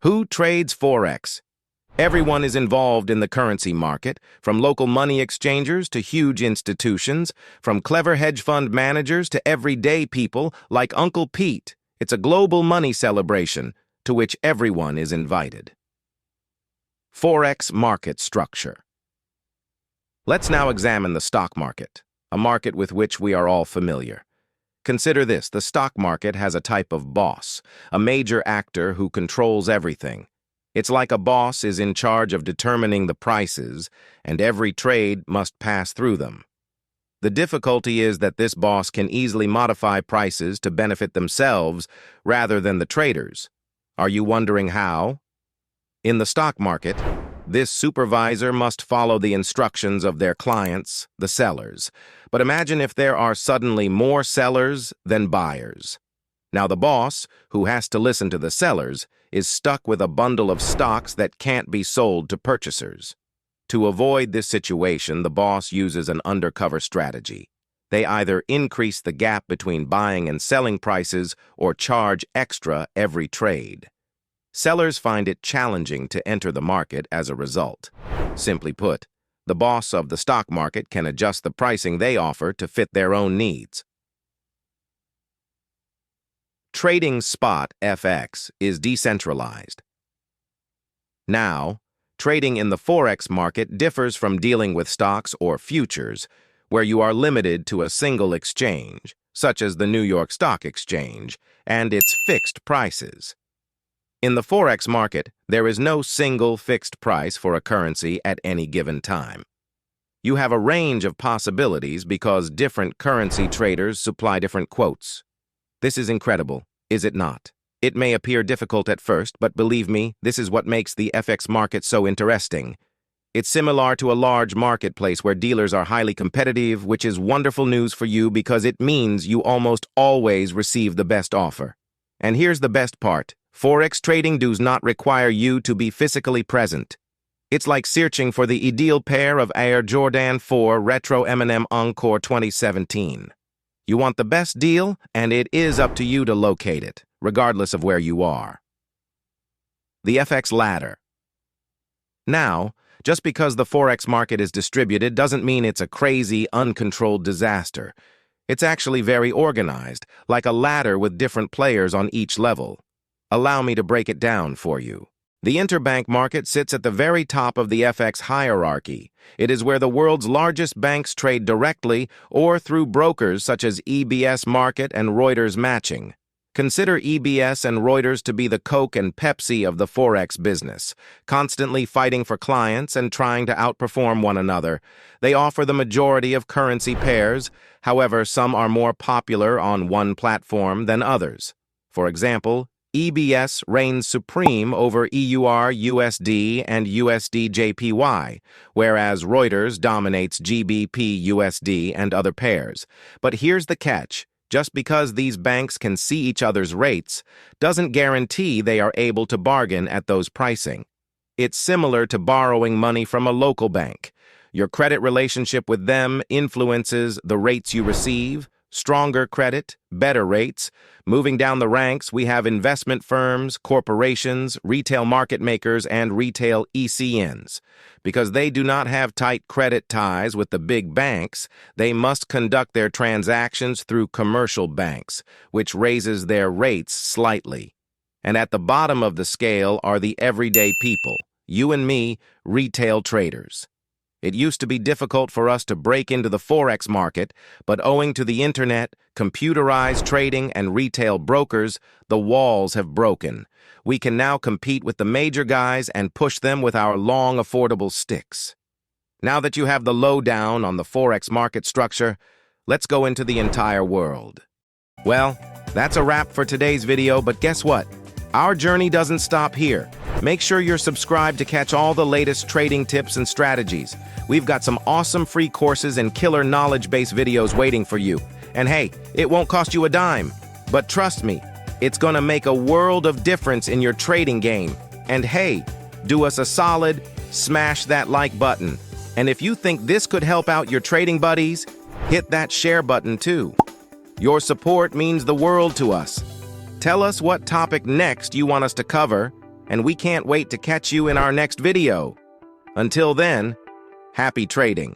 Who trades Forex? Everyone is involved in the currency market, from local money exchangers to huge institutions, from clever hedge fund managers to everyday people like Uncle Pete. It's a global money celebration to which everyone is invited. Forex market structure. Let's now examine the stock market, a market with which we are all familiar. Consider this: the stock market has a type of boss, a major actor who controls everything. It's like a boss is in charge of determining the prices, and every trade must pass through them. The difficulty is that this boss can easily modify prices to benefit themselves rather than the traders. Are you wondering how? In the stock market, this supervisor must follow the instructions of their clients, the sellers. But imagine if there are suddenly more sellers than buyers. Now the boss, who has to listen to the sellers, is stuck with a bundle of stocks that can't be sold to purchasers. To avoid this situation, the boss uses an undercover strategy. They either increase the gap between buying and selling prices or charge extra every trade. Sellers find it challenging to enter the market as a result. Simply put, the boss of the stock market can adjust the pricing they offer to fit their own needs. Trading spot FX is decentralized. Now, trading in the Forex market differs from dealing with stocks or futures, where you are limited to a single exchange, such as the New York Stock Exchange, and its fixed prices. In the Forex market, there is no single fixed price for a currency at any given time. You have a range of possibilities because different currency traders supply different quotes. This is incredible, is it not? It may appear difficult at first, but believe me, this is what makes the FX market so interesting. It's similar to a large marketplace where dealers are highly competitive, which is wonderful news for you because it means you almost always receive the best offer. And here's the best part: Forex trading does not require you to be physically present. It's like searching for the ideal pair of Air Jordan 4 Retro M&M Encore 2017. You want the best deal, and it is up to you to locate it, regardless of where you are. The FX ladder. Now, just because the Forex market is distributed doesn't mean it's a crazy, uncontrolled disaster. It's actually very organized, like a ladder with different players on each level. Allow me to break it down for you. The interbank market sits at the very top of the FX hierarchy. It is where the world's largest banks trade directly or through brokers such as EBS Market and Reuters Matching. Consider EBS and Reuters to be the Coke and Pepsi of the Forex business, constantly fighting for clients and trying to outperform one another. They offer the majority of currency pairs. However, some are more popular on one platform than others. For example, EBS reigns supreme over EUR-USD and USD-JPY, whereas Reuters dominates GBP-USD and other pairs. But here's the catch: just because these banks can see each other's rates doesn't guarantee they are able to bargain at those pricing. It's similar to borrowing money from a local bank. Your credit relationship with them influences the rates you receive. Stronger credit, better rates. Moving down the ranks, we have investment firms, corporations, retail market makers, and retail ECNs. Because they do not have tight credit ties with the big banks, they must conduct their transactions through commercial banks, which raises their rates slightly. And at the bottom of the scale are the everyday people, you and me, retail traders. It used to be difficult for us to break into the Forex market, but owing to the internet, computerized trading, and retail brokers, the walls have broken. We can now compete with the major guys and push them with our long, affordable sticks. Now that you have the lowdown on the Forex market structure, let's go into the entire world. Well, that's a wrap for today's video, but guess what? Our journey doesn't stop here. Make sure you're subscribed to catch all the latest trading tips and strategies. We've got some awesome free courses and killer knowledge-based videos waiting for you. And hey, it won't cost you a dime. But trust me, it's gonna make a world of difference in your trading game. And hey, do us a solid, smash that like button. And if you think this could help out your trading buddies, hit that share button too. Your support means the world to us. Tell us what topic next you want us to cover, and we can't wait to catch you in our next video. Until then, happy trading.